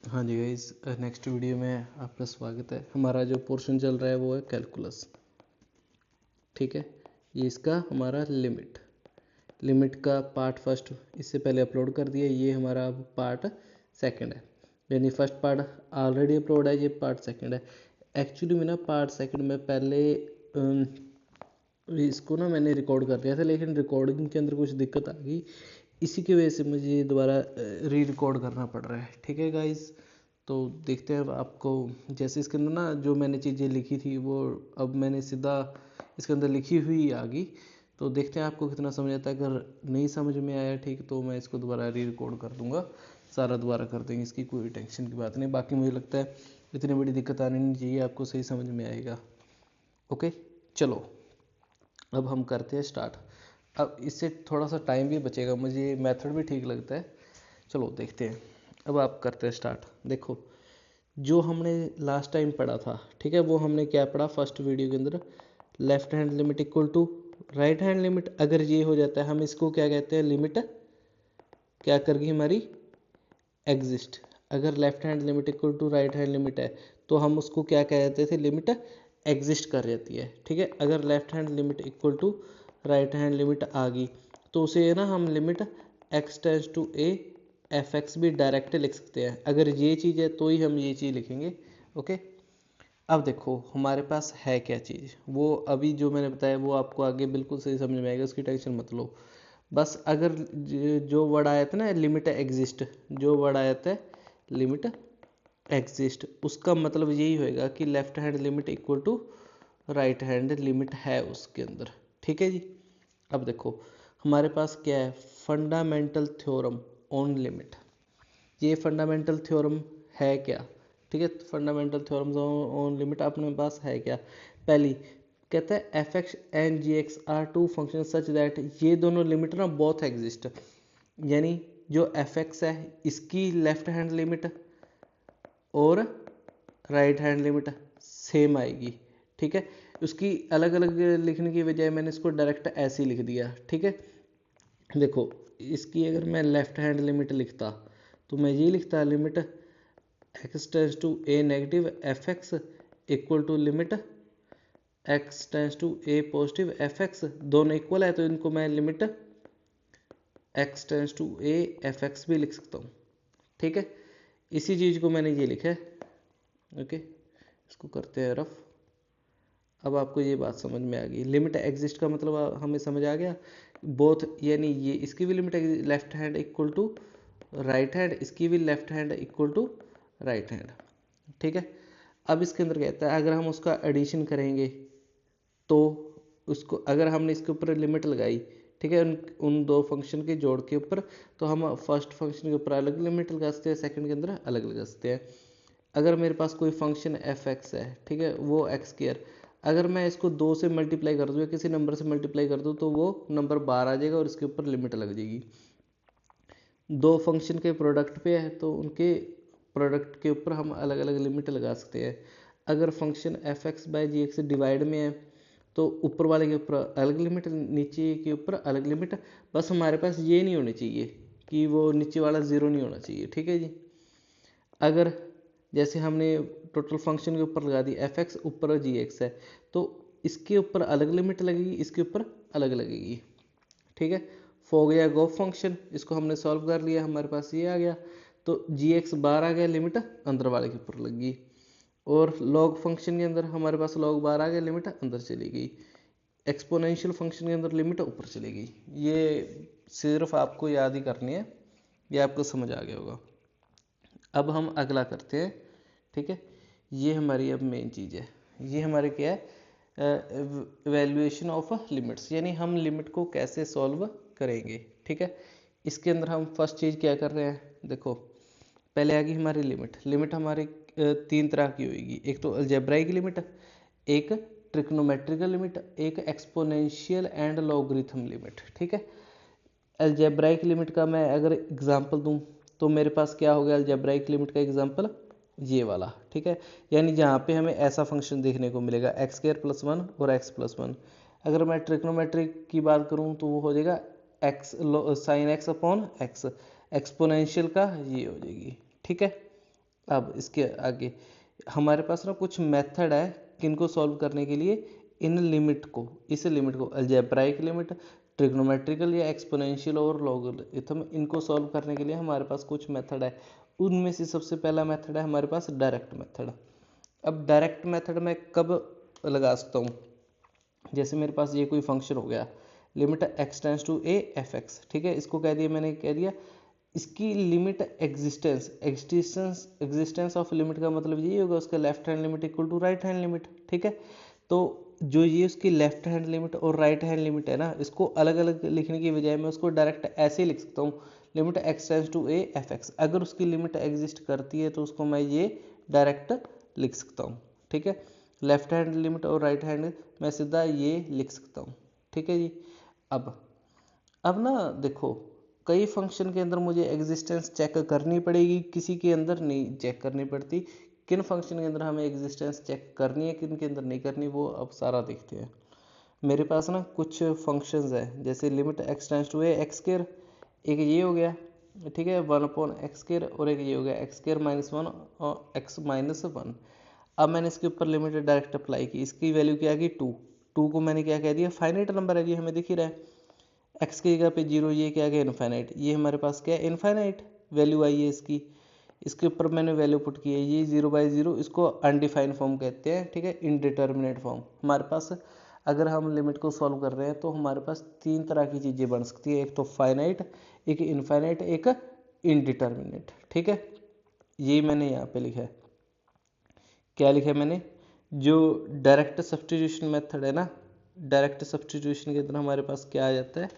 हाँ जी guys, next video में आपका स्वागत है। हमारा जो पोर्शन चल रहा है वो है कैलकुलस। ठीक है, ये इसका हमारा लिमिट का पार्ट फर्स्ट इससे पहले अपलोड कर दिया। ये हमारा अब पार्ट सेकंड है, यानी फर्स्ट पार्ट ऑलरेडी अपलोड है, ये पार्ट सेकंड है। एक्चुअली में ना पार्ट सेकंड में पहले इसको ना मैंने रिकॉर्ड कर लिया था, लेकिन रिकॉर्डिंग के अंदर कुछ दिक्कत आ गई, इसी की वजह से मुझे दोबारा री रिकॉर्ड करना पड़ रहा है। ठीक है गाइस, तो देखते हैं अब आपको। जैसे इसके अंदर ना जो मैंने चीज़ें लिखी थी वो अब मैंने सीधा इसके अंदर लिखी हुई आ गई, तो देखते हैं आपको कितना समझ आता है। अगर नहीं समझ में आया ठीक, तो मैं इसको दोबारा री रिकॉर्ड कर दूंगा, सारा दोबारा कर देंगे, इसकी कोई टेंशन की बात नहीं। बाकी मुझे लगता है इतनी बड़ी दिक्कत आनी नहीं चाहिए, आपको सही समझ में आएगा। ओके, चलो अब हम करते हैं स्टार्ट। अब इससे थोड़ा सा टाइम भी बचेगा, मुझे मेथड भी ठीक लगता है। चलो देखते हैं, अब आप करते हैं स्टार्ट। देखो, जो हमने लास्ट टाइम पढ़ा था, ठीक है, वो हमने क्या पढ़ा फर्स्ट वीडियो के अंदर, left hand limit equal to right hand limit. अगर ये हो जाता है हम इसको क्या कहते हैं, लिमिट क्या करगी हमारी, एग्जिस्ट। अगर left hand limit equal to right hand limit है तो हम उसको क्या कहते थे, लिमिट एग्जिस्ट कर जाती है। ठीक है, अगर left hand limit equal to right hand limit आ गई तो उसे ना हम limit x tends to A F x भी डायरेक्ट लिख सकते हैं। अगर ये चीज़ है तो ही हम ये चीज़ लिखेंगे। ओके, अब देखो हमारे पास है क्या चीज़, वो अभी जो मैंने बताया वो आपको आगे बिल्कुल सही समझ में आएगा, उसकी टेंशन मत लो। बस अगर जो वर्ड आया था ना लिमिट एग्जिस्ट, जो वर्ड आया था लिमिट एग्जिस्ट, उसका मतलब यही होएगा कि left hand limit equal to right hand limit है उसके अंदर। ठीक है जी, अब देखो हमारे पास क्या है, फंडामेंटल थ्योरम ऑन लिमिट। ये फंडामेंटल थ्योरम है क्या, ठीक है, फंडामेंटल थ्योरम्स ऑन लिमिट अपने पास है क्या। पहली कहता है F X and G X are two function such that, ये दोनों लिमिट ना बोथ एग्जिस्ट, यानी जो एफ एक्स है इसकी लेफ्ट हैंड लिमिट और राइट हैंड लिमिट सेम आएगी। ठीक है, उसकी अलग अलग लिखने की बजाय मैंने इसको डायरेक्ट ऐसे ही लिख दिया। ठीक है, देखो इसकी अगर मैं लेफ्ट हैंड लिमिट लिखता तो मैं ये लिखता limit x tends to A negative F X equal to limit x tends to A positive F X. दोनों इक्वल है तो इनको मैं limit x tends to A F x भी लिख सकता हूँ। ठीक है, इसी चीज़ को मैंने ये लिखा है। ओके, इसको करते हैं रफ। अब आपको ये बात समझ में आ गई, लिमिट एग्जिस्ट का मतलब हमें समझ आ गया। बोथ यानी ये इसकी भी limit left hand equal to right hand, इसकी भी left hand equal to right hand. ठीक है, अब इसके अंदर कहता है अगर हम उसका एडिशन करेंगे तो उसको, अगर हमने इसके ऊपर लिमिट लगाई, ठीक है, उन दो फंक्शन के जोड़ के ऊपर, तो हम फर्स्ट फंक्शन के ऊपर अलग लिमिट लगा सकते हैं, सेकंड के अंदर अलग लगा सकते हैं। अगर मेरे पास कोई फंक्शन एफ एक्स है, ठीक है, वो एक्स स्क्वायर, अगर मैं इसको 2 से मल्टीप्लाई कर दूँ या किसी नंबर से मल्टीप्लाई कर दूँ तो वो नंबर 12 आ जाएगा और इसके ऊपर लिमिट लग जाएगी। दो फंक्शन के प्रोडक्ट पे है तो उनके प्रोडक्ट के ऊपर हम अलग अलग लिमिट लगा सकते हैं। अगर function F X by G X divide में है तो ऊपर वाले के ऊपर अलग लिमिट, नीचे के ऊपर अलग लिमिट। बस हमारे पास ये नहीं होनी चाहिए कि वो नीचे वाला ज़ीरो नहीं होना चाहिए। ठीक है जी, अगर जैसे हमने टोटल फंक्शन के ऊपर लगा दी एफ एक्स, ऊपर जी एक्स है, तो इसके ऊपर अलग लिमिट लगेगी, इसके ऊपर अलग लगेगी। ठीक है, हो गया गो फंक्शन, इसको हमने सॉल्व कर लिया, हमारे पास ये आ गया, तो जी एक्स बार आ गया, लिमिट अंदर वाले के ऊपर लग गई। और लॉग फंक्शन के अंदर हमारे पास लॉग बार आ गया, लिमिट अंदर चली गई। एक्सपोनेंशियल फंक्शन के अंदर लिमिट ऊपर चली गई। ये सिर्फ आपको याद ही करनी है, ये आपको समझ आ गया होगा। अब हम अगला करते हैं। ठीक है, ये हमारी अब मेन चीज़ है, ये हमारे क्या है, वैल्यूएशन ऑफ लिमिट्स, यानी हम लिमिट को कैसे सॉल्व करेंगे। ठीक है, इसके अंदर हम फर्स्ट चीज़ क्या कर रहे हैं, देखो पहले आ गई हमारी लिमिट हमारी 3 तरह की होगी, एक तो अलजेब्राइक लिमिट, एक ट्रिग्नोमेट्रिकल लिमिट, एक एक्सपोनेंशियल एंड लॉगरिथम लिमिट। ठीक है, अलजेब्राइक लिमिट का मैं अगर एग्जांपल दूं तो मेरे पास क्या हो गया, अलजेब्राइक लिमिट का एग्जांपल ये वाला। ठीक है, यानी जहाँ पे हमें ऐसा फंक्शन देखने को मिलेगा एक्स स्क्वायर प्लस 1 और एक्स प्लस 1। अगर मैं ट्रिग्नोमेट्रिक की बात करूँ तो वो हो जाएगा x sine x upon x, exponential का ये हो जाएगी। ठीक है, अब इसके आगे हमारे पास ना कुछ मेथड है किनको सॉल्व करने के लिए, इन लिमिट को, इस लिमिट को अलजेब्राइक लिमिट, ट्रिग्नोमेट्रिकल या एक्सपोनेंशियल और लॉगरिथम, इनको सॉल्व करने के लिए हमारे पास कुछ मेथड है। उनमें से सबसे पहला मेथड है हमारे पास डायरेक्ट मेथड। अब डायरेक्ट मेथड मैं कब लगा सकता हूँ, जैसे मेरे पास ये कोई फंक्शन हो गया, limit x tends to A F X, ठीक है, इसको कह दिया मैंने, कह दिया इसकी लिमिट एग्जिस्टेंस ऑफ लिमिट का मतलब यही होगा उसका left hand limit equal to right hand limit, ठीक है। तो जो ये उसकी लेफ्ट हैंड लिमिट और राइट हैंड लिमिट है ना, इसको अलग अलग लिखने की बजाय मैं उसको डायरेक्ट ऐसे ही लिख सकता हूँ, limit x tends to A F X. अगर उसकी लिमिट एग्जिस्ट करती है तो उसको मैं ये डायरेक्ट लिख सकता हूँ, ठीक है। लेफ्ट हैंड लिमिट और राइट हैंड मैं सीधा ये लिख सकता हूँ, ठीक है जी। अब ना देखो, कई फंक्शन के अंदर मुझे एग्जिस्टेंस चेक करनी पड़ेगी, किसी के अंदर नहीं चेक करनी पड़ती। किन फंक्शन के अंदर हमें एग्जिस्टेंस चेक करनी है, किन के अंदर नहीं करनी, वो अब सारा देखते हैं। मेरे पास ना कुछ फंक्शंस है, जैसे limit x tends to A X square, एक ये हो गया, ठीक है, 1/x², और एक ये हो गया x²-1 और x-1। अब मैंने इसके ऊपर लिमिट डायरेक्ट अप्लाई की, इसकी वैल्यू क्या आ गई 2। 2 को मैंने क्या कह दिया, फाइनाइट नंबर है, ये हमें दिख ही रहा है। एक्स की जगह पे 0, ये क्या गया इनफाइनाइट, ये हमारे पास क्या है इनफाइनाइट वैल्यू आई है इसकी। इसके ऊपर मैंने वैल्यू पुट की है, ये 0/0, इसको अनडिफाइंड फॉर्म कहते हैं, ठीक है, इनडिटर्मिनेट फॉर्म। हमारे पास अगर हम लिमिट को सॉल्व कर रहे हैं तो हमारे पास 3 तरह की चीज़ें बन सकती है, एक तो फाइनाइट, एक इनफाइनाइट, एक इनडिटर्मिनेट, ठीक है। ये मैंने यहाँ पे लिखा है, क्या लिखा है मैंने, जो डायरेक्ट सब्स्टिट्यूशन मेथड है ना, डायरेक्ट सब्स्टिट्यूशन के अंदर हमारे पास क्या आ जाता है,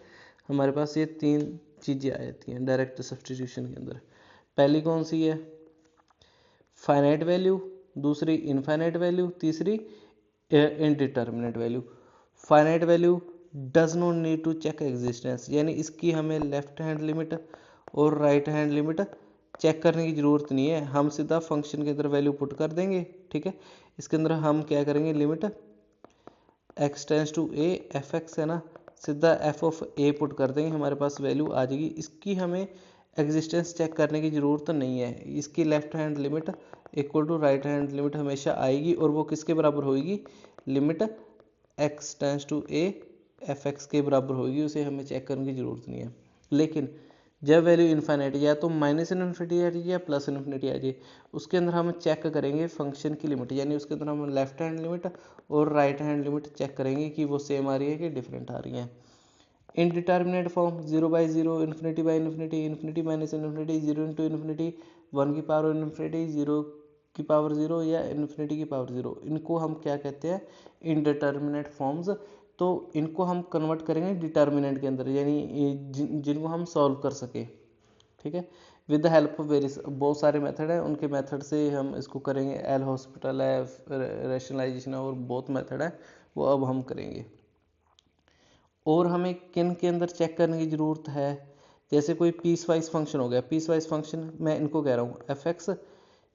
हमारे पास ये 3 चीज़ें आ जाती हैं डायरेक्ट सब्स्टिट्यूशन के अंदर। पहली कौन सी है, फाइनाइट वैल्यू, दूसरी इनफाइनाइट वैल्यू, तीसरी indeterminate value. Finite value does not need to check existence, यानी इसकी हमें लेफ्ट हैंड लिमिट और राइट हैंड लिमिट चेक करने की ज़रूरत नहीं है, हम सीधा फंक्शन के अंदर वैल्यू पुट कर देंगे, ठीक है। इसके अंदर हम क्या करेंगे, limit x tends to A F X है ना, सीधा एफ ऑफ ए पुट कर देंगे, हमारे पास वैल्यू आ जाएगी। इसकी हमें एग्जिस्टेंस चेक करने की ज़रूरत नहीं है, इसकी left hand limit equal to right hand limit हमेशा आएगी, और वो किसके बराबर होगी, limit x tends to A F X के बराबर होगी, उसे हमें चेक करने की ज़रूरत नहीं है। लेकिन जब वैल्यू इन्फाइनाइट या तो माइनस इन्फिनिटी आ जाए या प्लस इन्फिनिटी आ जाए, उसके अंदर हम चेक करेंगे फंक्शन की लिमिट, यानी उसके अंदर हम लेफ्ट हैंड लिमिट और राइट हैंड लिमिट चेक करेंगे कि वो सेम आ रही है कि डिफरेंट आ रही है। Indeterminate form 0/0, infinity infinity, infinity minus infinity, 0 into infinity, 1 की पावर इन्फिनिटी, 0 की पावर 0 या इन्फिनिटी की पावर 0, इनको हम क्या कहते हैं, इनडिटर्मिनेट फॉर्म्स। तो इनको हम कन्वर्ट करेंगे डिटर्मिनेंट के अंदर, यानी जिनको हम सॉल्व कर सके, ठीक है, with the help of various, बहुत सारे मेथड हैं, उनके मेथड से हम इसको करेंगे। एल हॉस्पिटल है, रैशनलाइजेशन है, और बहुत मेथड है, वो अब हम करेंगे। और हमें किन के अंदर चेक करने की ज़रूरत है, जैसे कोई पीस वाइज फंक्शन हो गया, पीस वाइज फंक्शन मैं इनको कह रहा हूँ एफ एक्स,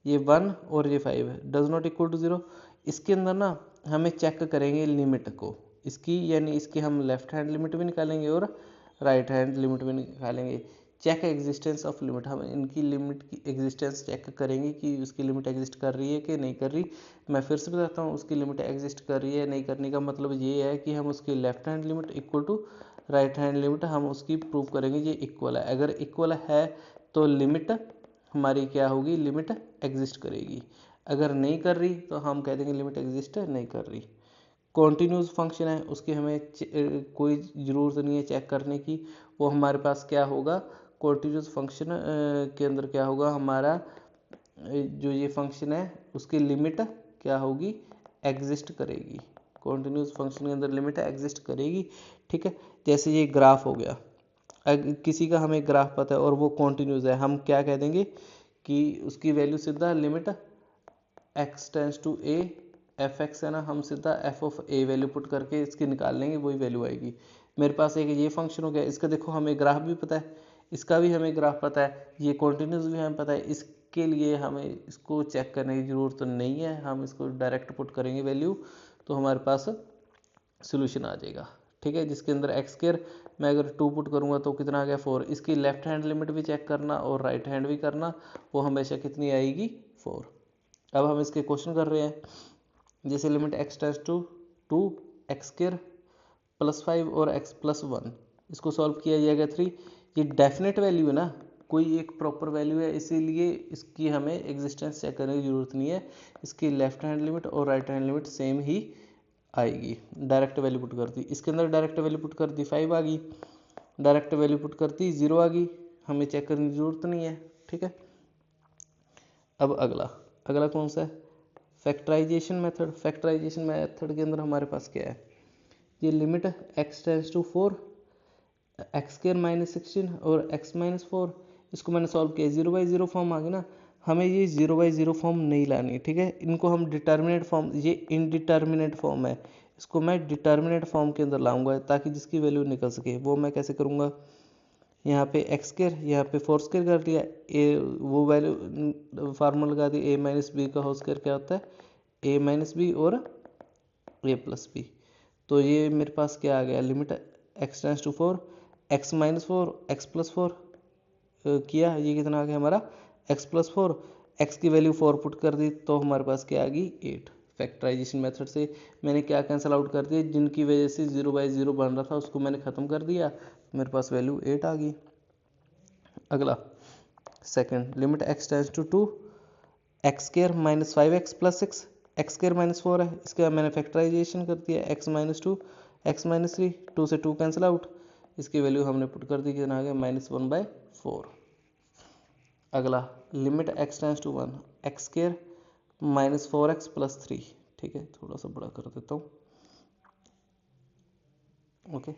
ये 1 और ये 5 है, डज नॉट इक्वल टू 0, इसके अंदर ना हमें चेक करेंगे लिमिट को इसकी, यानी इसकी हम लेफ्ट हैंड लिमिट भी निकालेंगे और राइट हैंड लिमिट भी निकालेंगे। चेक एग्जिस्टेंस ऑफ लिमिट, हम इनकी लिमिट की एग्जिस्टेंस चेक करेंगे कि उसकी लिमिट एग्जिस्ट कर रही है कि नहीं कर रही। मैं फिर से बताता हूँ, उसकी लिमिट एग्जिस्ट कर रही है नहीं करने का मतलब ये है कि हम उसकी left hand limit equal to right hand limit हम उसकी प्रूव करेंगे ये इक्वल है। अगर इक्वल है तो लिमिट हमारी क्या होगी, लिमिट एग्जिस्ट करेगी। अगर नहीं कर रही तो हम कह देंगे लिमिट एग्जिस्ट नहीं कर रही। कॉन्टीन्यूस फंक्शन है, उसकी हमें कोई ज़रूरत नहीं है चेक करने की, वो हमारे पास क्या होगा, कॉन्टीन्यूस फंक्शन के अंदर क्या होगा हमारा, जो ये फंक्शन है उसकी लिमिट क्या होगी, एग्जिस्ट करेगी। कॉन्टीन्यूस फंक्शन के अंदर लिमिट एग्जिस्ट करेगी, ठीक है। जैसे ये ग्राफ हो गया, किसी का हमें ग्राफ पता है और वो कॉन्टीन्यूस है, हम क्या कह देंगे कि उसकी वैल्यू सीधा limit x tends to A F X है ना, हम सीधा F of A value put करके इसकी निकाल लेंगे, वही वैल्यू आएगी। मेरे पास एक ये फंक्शन हो गया, इसका देखो हमें ग्राफ भी पता है, इसका भी हमें ग्राफ पता है, ये कॉन्टीन्यूस भी हमें पता है, इसके लिए हमें इसको चेक करने की ज़रूरत नहीं है, हम इसको डायरेक्ट पुट करेंगे वैल्यू, तो हमारे पास सोल्यूशन आ जाएगा। ठीक है, जिसके अंदर एक्स स्क्वायर मैं अगर 2 पुट करूँगा तो कितना आ गया 4। इसकी लेफ्ट हैंड लिमिट भी चेक करना और राइट हैंड भी करना, वो हमेशा कितनी आएगी 4। अब हम इसके क्वेश्चन कर रहे हैं, जैसे limit X tends to 2 X square +5 और x +1, इसको सॉल्व किया जाएगा 3। ये डेफिनेट वैल्यू है ना, कोई एक प्रॉपर वैल्यू है, इसीलिए इसकी हमें एग्जिस्टेंस चेक करने की जरूरत नहीं है। इसकी लेफ्ट हैंड लिमिट और राइट हैंड लिमिट सेम ही आएगी। डायरेक्ट वैल्यू पुट कर दी, इसके अंदर डायरेक्ट वैल्यू पुट कर दी 5 आ गई, डायरेक्ट वैल्यू पुट करती 0 आ गई, हमें चेक करने की जरूरत नहीं है। ठीक है, अब अगला कौन सा है, फैक्टराइजेशन मेथड। फैक्टराइजेशन मेथड के अंदर हमारे पास क्या है, ये limit x tends to 4 X square -16 और x -4, इसको मैंने सॉल्व किया 0/0 फॉर्म आ गई ना। हमें ये 0/0 फॉर्म नहीं लानी, ठीक है, इनको हम डिटर्मिनेट फॉर्म, ये इनडिटर्मिनेट फॉर्म है, इसको मैं डिटर्मिनेट फॉर्म के अंदर लाऊंगा ताकि जिसकी वैल्यू निकल सके। वो मैं कैसे करूँगा, यहाँ पे एक्स स्क्वायर, यहाँ पे 4 स्क्वायर कर दिया, ए वो वैल्यू फार्मूला लगा दी, a - b का होल स्क्वायर क्या होता है a - b और a + b। तो ये मेरे पास क्या आ गया, limit x tends to 4 x - 4 x +4 किया, ये कितना आ गया हमारा x +4, x की वैल्यू 4 पुट कर दी तो हमारे पास क्या आ गई 8। फैक्टराइजेशन मेथड से मैंने क्या कैंसिल आउट कर दिया, जिनकी वजह से 0/0 बन रहा था उसको मैंने ख़त्म कर दिया, मेरे पास वैल्यू 8 आ गई। अगला second, limit x tends to 2 X square -5x + 6 X square -4 है, इसके बाद मैंने फैक्टराइजेशन कर दिया x - 2 x - 3, 2 से 2 कैंसिल आउट, इसकी वैल्यू हमने पुट कर दी, कितना आ गया -1/4। अगला limit x tends to 1 X square -4x + 3, ठीक है, थोड़ा सा बड़ा कर देता हूँ। ओके,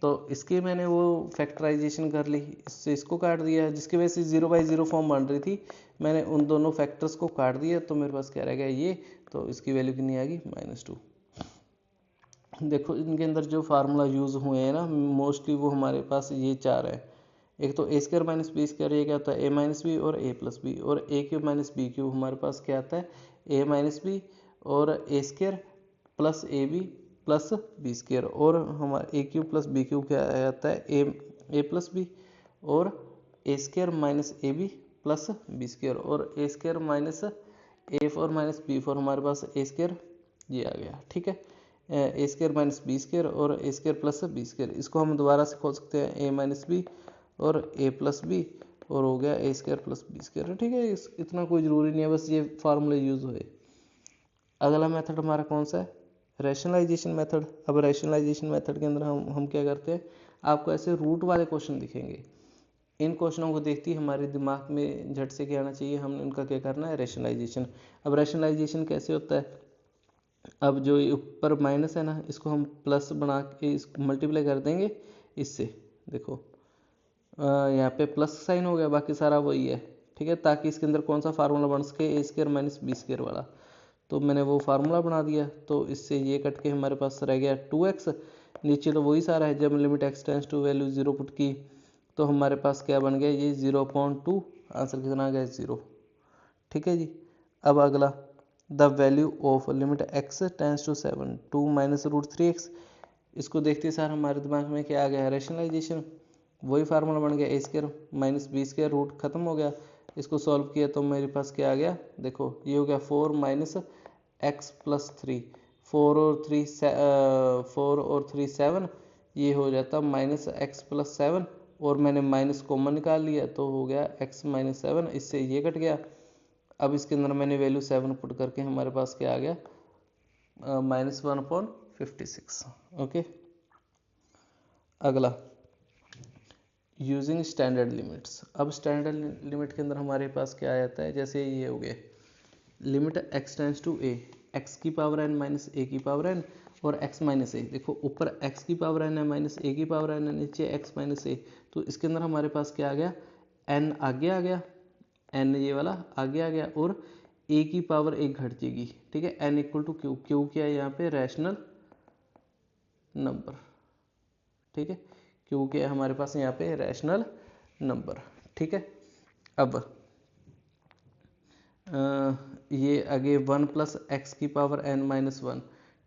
तो इसके मैंने वो फैक्टराइजेशन कर ली, इससे इसको काट दिया, जिसकी वजह से 0/0 फॉर्म बन रही थी, मैंने उन दोनों फैक्टर्स को काट दिया, तो मेरे पास क्या रह गया ये, तो इसकी वैल्यू कितनी आ गई -2। देखो इनके अंदर जो फार्मूला यूज़ हुए हैं ना, मोस्टली वो हमारे पास ये 4 है। एक तो a² - b², ये क्या होता है a - b और a + b, और a³ - b³ हमारे पास क्या आता है a - b और a² + ab + b², और हमारा a³ + b³ क्या आता है a + b और a² - ab + b², और a² - a4 - b4 हमारे पास a² ये आ गया। ठीक है, a² - b² और a² + b², इसको हम दोबारा से खोल सकते हैं a - b और a + b, और हो गया a² + b²। ठीक है, इतना कोई ज़रूरी नहीं है, बस ये फार्मूले यूज़ हुए। अगला मेथड हमारा कौन सा है, रैशनलाइजेशन मेथड। अब रैशनलाइजेशन मेथड के अंदर हम क्या करते हैं, आपको ऐसे रूट वाले क्वेश्चन दिखेंगे, इन क्वेश्चनों को देखते ही हमारे दिमाग में झट से क्या आना चाहिए, हमने उनका क्या करना है रैशनलाइजेशन। अब रैशनलाइजेशन कैसे होता है, अब जो ऊपर माइनस है ना, इसको हम प्लस बना के इसको मल्टीप्लाई कर देंगे इससे, देखो यहाँ पे प्लस साइन हो गया, बाकी सारा वही है। ठीक है, ताकि इसके अंदर कौन सा फार्मूला बन सके a² - b² वाला, तो मैंने वो फार्मूला बना दिया, तो इससे ये कट के हमारे पास रह गया 2x, नीचे तो वही सारा है। जब limit x tends to value 0 put की तो हमारे पास क्या बन गया, ये 0/2, आंसर कितना आ गया 0। ठीक है जी, अब अगला the value of limit x tends to 7 2 - √3x, इसको देखते सार हमारे दिमाग में क्या आ गया, रैशनलाइजेशन, वही फार्मूला बन गया a² - b², रूट खत्म हो गया। इसको सॉल्व किया तो मेरे पास क्या आ गया, देखो ये हो गया 4 - x + 3, 4 और 3 7, ये हो जाता -x + 7, और मैंने माइनस कॉमन निकाल लिया तो हो गया x - 7, इससे ये कट गया। अब इसके अंदर मैंने वैल्यू 7 पुट करके हमारे पास क्या आ गया -1/56। ओके, अगला यूजिंग स्टैंडर्ड लिमिट्स। अब स्टैंडर्ड लिमिट के अंदर हमारे पास क्या आ जाता है, जैसे ये हो गए limit x tends to a x की पावर n - a की पावर n और x - a, देखो ऊपर x की पावर n है माइनस a की पावर n है, नीचे x - a, तो इसके अंदर हमारे पास क्या आ गया, n आगे आ गया, n ये वाला आगे आ गया, और a की पावर 1 घट जाएगी। ठीक है, n = q, q क्या है यहाँ पे रैशनल नंबर। ठीक है, क्योंकि हमारे पास यहाँ पे रैशनल नंबर। ठीक है, अब ये आगे 1 + x की पावर n - 1,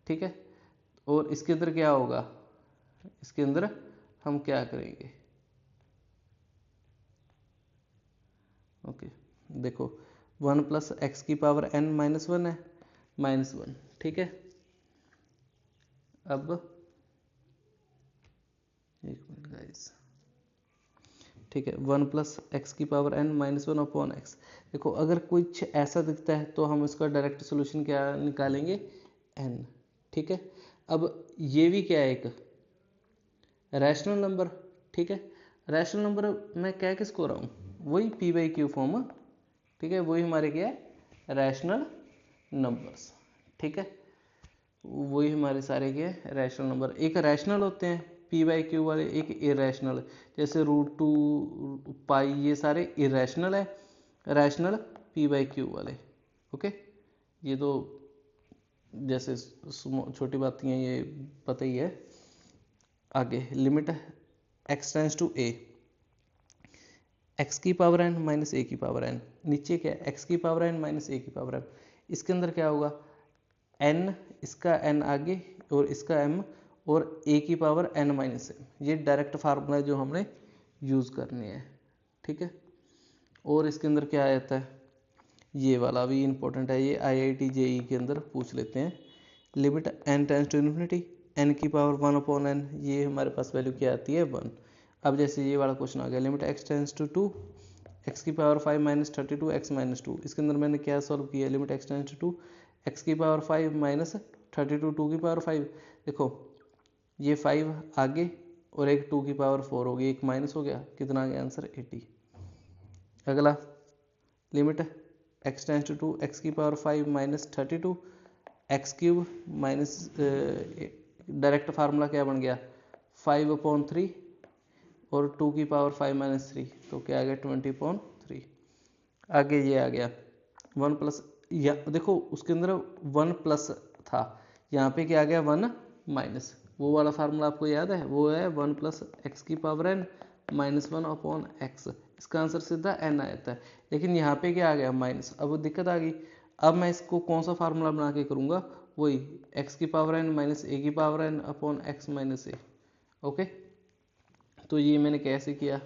ठीक है, और इसके अंदर क्या होगा, इसके अंदर हम क्या करेंगे, ओके देखो 1 प्लस एक्स की पावर n माइनस 1 है, माइनस 1, ठीक है। अब एक मिनट गाइस, ठीक है 1 प्लस एक्स की power n minus 1 upon x. देखो अगर कुछ ऐसा दिखता है तो हम इसका डायरेक्ट सोल्यूशन क्या निकालेंगे, n, ठीक है। अब ये भी क्या है, एक रैशनल नंबर, ठीक है। रैशनल नंबर मैं क्या किसको रहा हूँ, वही p बाई क्यू फॉर्म, ठीक है, वही हमारे क्या है रैशनल नंबर्स, ठीक है। वही हमारे सारे क्या है रैशनल नंबर, एक रैशनल होते हैं p बाई क्यू वाले, एक इरेशनल, जैसे √2 पाई ये सारे इरेशनल है, रैशनल p बाई क्यू वाले, ओके। ये तो जैसे छोटी बातें हैं, ये पता ही है। आगे limit x tends to a, X की पावर n माइनस ए की पावर n, नीचे क्या है एक्स की पावर n माइनस ए की पावर m। इसके अंदर क्या होगा n, इसका n आगे और इसका m और a की पावर n माइनस m, ये डायरेक्ट फार्मूला जो हमने यूज़ करनी है, ठीक है। और इसके अंदर क्या आता है, ये वाला भी इंपॉर्टेंट है, ये IIT JEE के अंदर पूछ लेते हैं। Limit n tends to infinity n की पावर 1 अपॉन n, ये हमारे पास वैल्यू क्या आती है 1। अब जैसे ये वाला क्वेश्चन आ गया, limit x tends to 2 x की पावर 5 माइनस 32 एक्स माइनस 2, इसके अंदर मैंने क्या सॉल्व किया, limit x tends to 2 x की पावर 5 माइनस 32 2 की पावर 5। देखो ये 5 आगे और एक 2 की पावर 4 हो गई, एक माइनस हो गया, कितना आ गया आंसर 80। अगला limit x tends to 2 x की power 5 minus 32 x cube minus, direct formula क्या बन गया 5/3 और 2 की पावर 5 माइनस 3, तो क्या आ गया 20/3। आगे ये आ गया 1 प्लस, या देखो उसके अंदर 1 प्लस था, यहाँ पे क्या आ गया 1 माइनस, वो वाला फार्मूला आपको याद है, वो है 1 प्लस एक्स की power n minus 1 upon x, इसका आंसर सीधा n आ जाता है। लेकिन यहाँ पे क्या आ गया माइनस, अब वो दिक्कत आ गई। अब मैं इसको कौन सा फार्मूला बना के करूँगा, वही एक्स की पावर n माइनस ए की power n upon x minus a, okay. तो ये मैंने कैसे किया,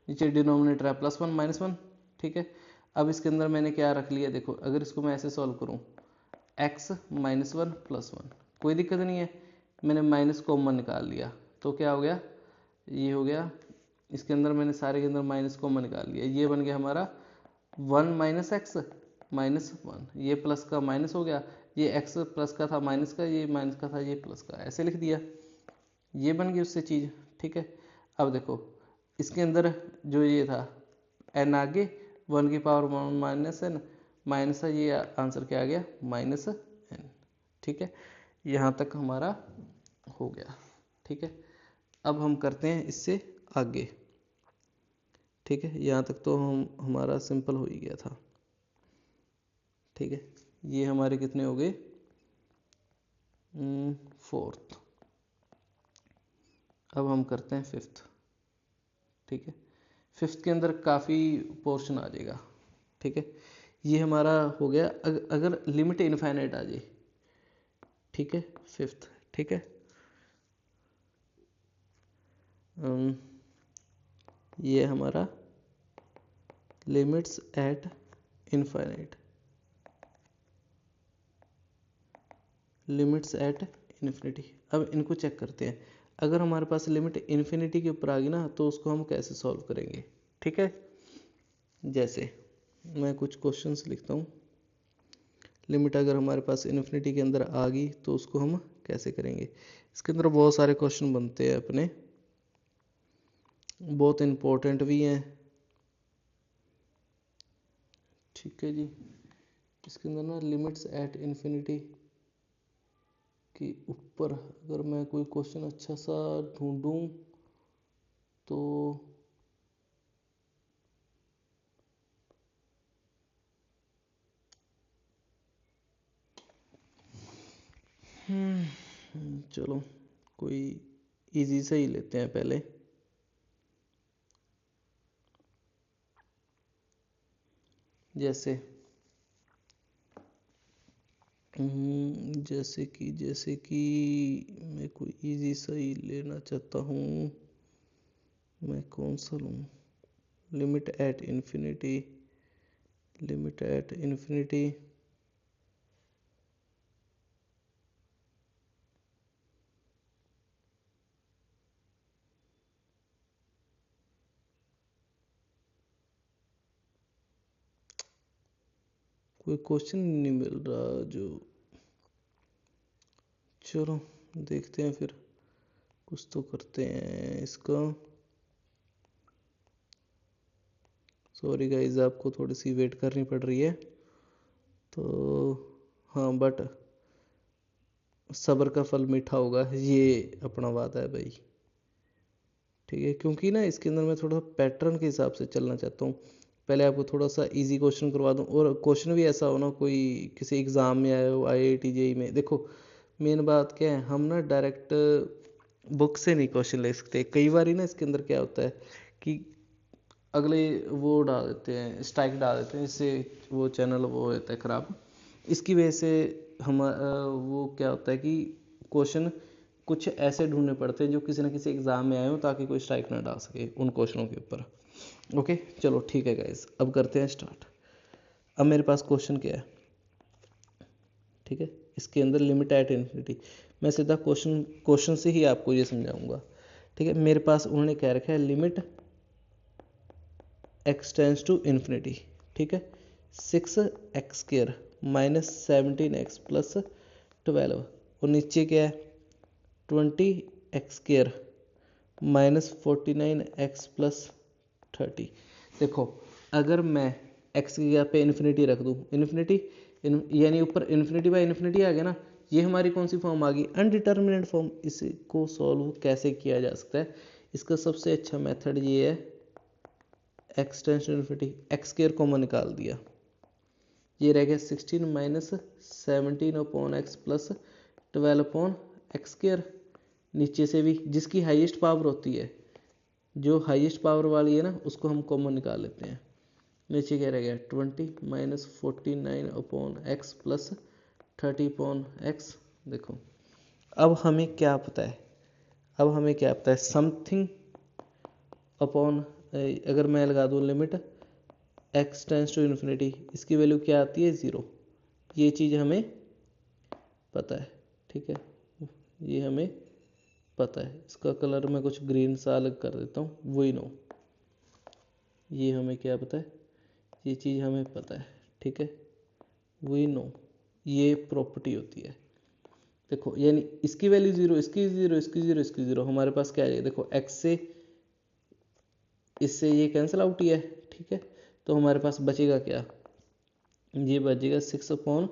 नीचे डिनोमिनेटर है +1 -1, ठीक है। अब इसके अंदर मैंने क्या रख लिया, देखो अगर इसको मैं ऐसे सॉल्व करूँ x -1 +1, कोई दिक्कत नहीं है, मैंने माइनस कॉमन निकाल लिया, तो क्या हो गया, ये हो गया, इसके अंदर मैंने सारे के अंदर माइनस कॉमन निकाल लिया, ये बन गया हमारा 1 माइनस एक्स माइनस 1, ये प्लस का माइनस हो गया, ये x प्लस का था माइनस का, ये माइनस का था ये प्लस का, ऐसे लिख दिया, ये बन गई उससे चीज़, ठीक है। अब देखो इसके अंदर जो ये था n आगे 1 की पावर 1 माइनस n माइनस है, ये आंसर क्या आ गया -n, ठीक है। यहाँ तक हमारा हो गया, ठीक है। अब हम करते हैं इससे आगे, ठीक है। यहाँ तक तो हमारा सिंपल हो ही गया था, ठीक है। ये हमारे कितने हो गए 4th। अब हम करते हैं 5th, ठीक है। 5th के अंदर काफ़ी पोर्शन आ जाएगा, ठीक है। ये हमारा हो गया, अगर लिमिट इनफाइनाइट आ जाए, ठीक है 5th, ठीक है। ये हमारा limits eight infinite, limits at infinity. अब इनको चेक करते हैं, अगर हमारे पास लिमिट इन्फिनिटी के ऊपर आ गई ना, तो उसको हम कैसे सॉल्व करेंगे, ठीक है। जैसे मैं कुछ क्वेश्चंस लिखता हूँ, लिमिट अगर हमारे पास इन्फिनिटी के अंदर आ गई तो उसको हम कैसे करेंगे। इसके अंदर बहुत सारे क्वेश्चन बनते हैं अपने, बहुत इम्पोर्टेंट भी हैं, ठीक है जी। इसके अंदर ना लिमिट्स एट इन्फिनिटी के ऊपर अगर मैं कोई क्वेश्चन अच्छा सा ढूंढूं तो चलो कोई इजी से ही लेते हैं पहले। जैसे जैसे कि मैं कोई इजी सा ही लेना चाहता हूँ। मैं कौन सा लूँ? Limit at infinity. कोई क्वेश्चन नहीं मिल रहा जो। चलो देखते हैं फिर, कुछ तो करते हैं इसका। सॉरी गाइज, आपको थोड़ी सी वेट करनी पड़ रही है। तो हाँ, बट सब्र का फल मीठा होगा, ये अपना वादा है भाई। ठीक है, क्योंकि ना इसके अंदर मैं थोड़ा पैटर्न के हिसाब से चलना चाहता हूँ। पहले आपको थोड़ा सा इजी क्वेश्चन करवा दूँ, और क्वेश्चन भी ऐसा हो ना, कोई किसी एग्ज़ाम में आया हो, IIT JEE में। देखो मेन बात क्या है, हम ना डायरेक्ट बुक से नहीं क्वेश्चन ले सकते। कई बार ना इसके अंदर क्या होता है कि अगले वो डाल देते हैं, स्ट्राइक डाल देते हैं, इससे वो चैनल वो होता है ख़राब। इसकी वजह से हम वो क्या होता है कि क्वेश्चन कुछ ऐसे ढूंढने पड़ते हैं जो किसी ना किसी एग्ज़ाम में आए हो, ताकि कोई स्ट्राइक ना डाल सके उन क्वेश्चनों के ऊपर। ओके चलो ठीक है गाइस, अब करते हैं स्टार्ट। अब मेरे पास क्वेश्चन क्या है, ठीक है, इसके अंदर लिमिट एट इन्फिनिटी। मैं सीधा क्वेश्चन से ही आपको ये समझाऊंगा। ठीक है, मेरे पास उन्होंने कह रखा है limit x tends to infinity. ठीक है, 6x² माइनस 17x प्लस 12, और नीचे क्या है 20x² माइनस 49x प्लस 30। देखो अगर मैं x की जगह पे इन्फिनिटी रख दूँ, इन्फिनिटी यानी ऊपर इन्फिनिटी बाई इन्फिनिटी आ गया ना, ये हमारी कौन सी फॉर्म आ गई, अनडिटर्मिनेट फॉर्म। इसको सॉल्व कैसे किया जा सकता है, इसका सबसे अच्छा मेथड ये है, x tends to infinity, x² common निकाल दिया, ये रह गया 16 minus 17 upon x plus 12 upon x²। नीचे से भी जिसकी हाईएस्ट पावर होती है, जो हाईएस्ट पावर वाली है ना, उसको हम कॉमन निकाल लेते हैं। नीचे क्या रह गया 20 minus 49 upon x plus 30 upon x. देखो अब हमें क्या पता है, समथिंग अपॉन, अगर मैं लगा दूँ limit x tends to infinity, इसकी वैल्यू क्या आती है 0। ये चीज़ हमें पता है। ठीक है, ये हमें पता है। इसका कलर मैं कुछ ग्रीन सा अलग कर देता हूँ, वही नो, ये हमें क्या पता है, ये चीज़ हमें पता है। ठीक है, वही नो, ये प्रॉपर्टी होती है। देखो यानी इसकी वैल्यू 0, इसकी 0, इसकी 0, इसकी 0, हमारे पास क्या है, देखो x से इससे ये कैंसिल आउट ही है। ठीक है, तो हमारे पास बचेगा क्या, ये बचेगा 6/20।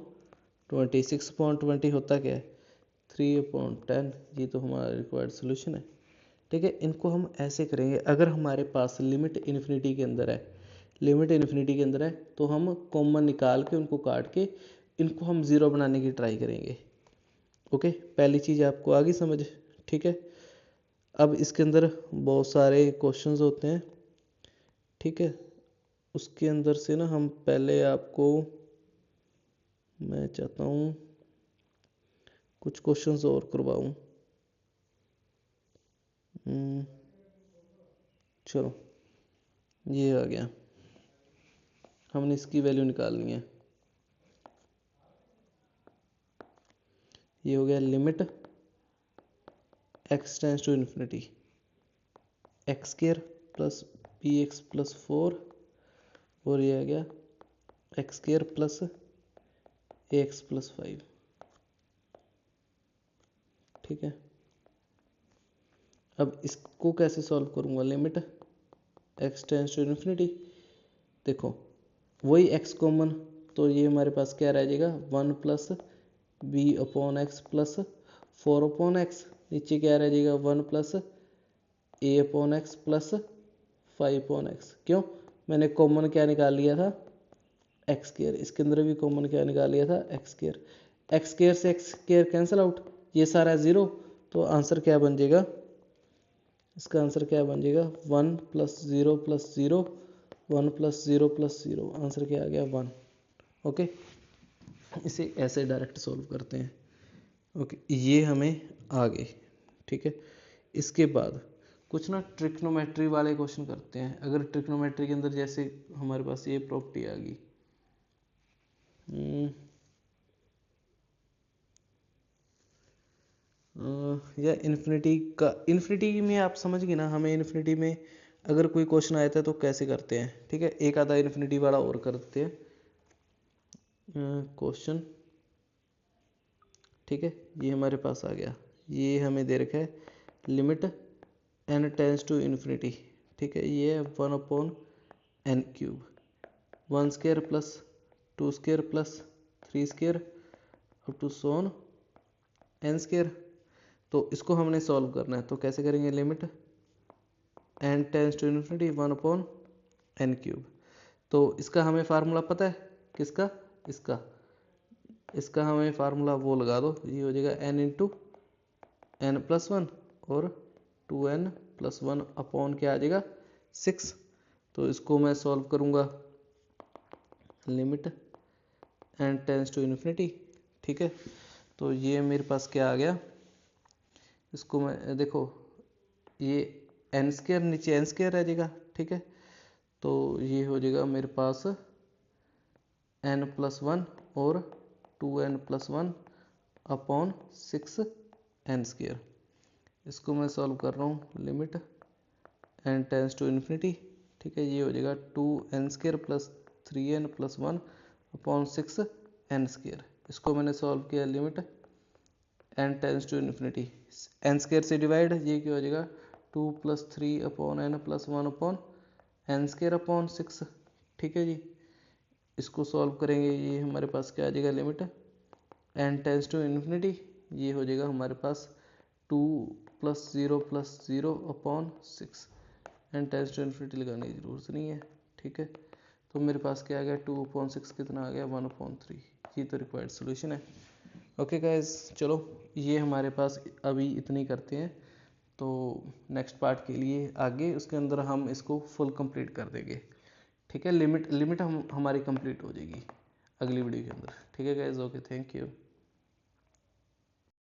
6/20 होता क्या है 3/10। ये तो हमारा रिक्वायर्ड सोल्यूशन है। ठीक है, इनको हम ऐसे करेंगे, अगर हमारे पास लिमिट इन्फिनिटी के अंदर है, तो हम कॉमन निकाल के उनको काट के इनको हम ज़ीरो बनाने की ट्राई करेंगे। ओके, पहली चीज़ आपको आ गई समझ। ठीक है, अब इसके अंदर बहुत सारे क्वेश्चंस होते हैं। ठीक है, उसके अंदर से ना हम पहले आपको, मैं चाहता हूँ कुछ क्वेश्चंस और करवाऊँ। चलो ये आ गया, हमने इसकी वैल्यू निकालनी है। ये हो गया limit x tends to infinity x² plus bx plus 4, और ये आ गया x² प्लस ax प्लस 5। ठीक है, अब इसको कैसे सॉल्व करूँगा, limit x tends to infinity, देखो वही x कॉमन, तो ये हमारे पास क्या रह जाएगा 1 plus b upon x plus 4 upon x. नीचे क्या रह जाएगा 1 plus a upon x plus 5 upon x. क्यों, मैंने कॉमन क्या निकाल लिया था x², इसके अंदर भी कॉमन क्या निकाल लिया था x²। x² से x² कैंसिल आउट, ये सारा 0, तो आंसर क्या बन जाएगा, इसका आंसर क्या बन जाएगा 1 plus 0 plus 0, 1 plus 0 plus 0, answer क्या आ गया 1। ओके, इसे ऐसे डायरेक्ट सॉल्व करते हैं। ओके, ये हमें आ गए। ठीक है, इसके बाद कुछ ना ट्रिग्नोमेट्री वाले क्वेश्चन करते हैं। अगर ट्रिग्नोमेट्री के अंदर जैसे हमारे पास ये प्रॉपर्टी आ गई, या इन्फिनिटी में आप समझ गए ना, हमें इन्फिनिटी में अगर कोई क्वेश्चन आया था तो कैसे करते हैं। ठीक है, एक आधा इन्फिनिटी वाला और करते हैं क्वेश्चन। ठीक है, ये हमारे पास आ गया, ये हमें दे रखा है limit n tends to infinity. ठीक है, ये है 1/n³ 1 square plus 2 square plus 3 square up to so on n square. तो इसको हमने सॉल्व करना है, तो कैसे करेंगे, limit n tends to infinity 1/n³। तो इसका हमें फार्मूला पता है, किसका, इसका हमें फार्मूला वो लगा दो, ये हो जाएगा n इंटू n+1 और 2n+1 अपॉन क्या आ जाएगा 6। तो इसको मैं सॉल्व करूँगा, limit n tends to infinity. ठीक है, तो ये मेरे पास क्या आ गया, इसको मैं देखो, ये n स्क्वायर नीचे n स्क्वायर रह जाएगा। ठीक है, तो ये हो जाएगा मेरे पास n+1 और 2n+1 अपॉन 6n स्क्वायर। इसको मैं सॉल्व कर रहा हूँ, limit n tends to infinity. ठीक है, ये हो जाएगा 2n square plus 3n+1 upon 6n square. इसको मैंने सॉल्व किया, limit n tends to infinity, n square से डिवाइड, ये क्या हो जाएगा 2 + 3 upon n+1 upon n square upon 6। ठीक है जी, इसको सॉल्व करेंगे, ये हमारे पास क्या आ जाएगा, limit n tends to infinity, ये हो जाएगा हमारे पास 2 + 0 + 0 upon 6। n tends to infinity लगाने की ज़रूरत नहीं है। ठीक है, तो मेरे पास क्या आ गया, 2/6 कितना आ गया, 1/3। ये तो रिक्वायर्ड सोल्यूशन है। ओके गाइस, चलो ये हमारे पास अभी इतनी करते हैं, तो नेक्स्ट पार्ट के लिए आगे उसके अंदर हम इसको फुल कंप्लीट कर देंगे। ठीक है, लिमिट हमारी कंप्लीट हो जाएगी अगली वीडियो के अंदर। ठीक है गाइस, ओके, थैंक यू।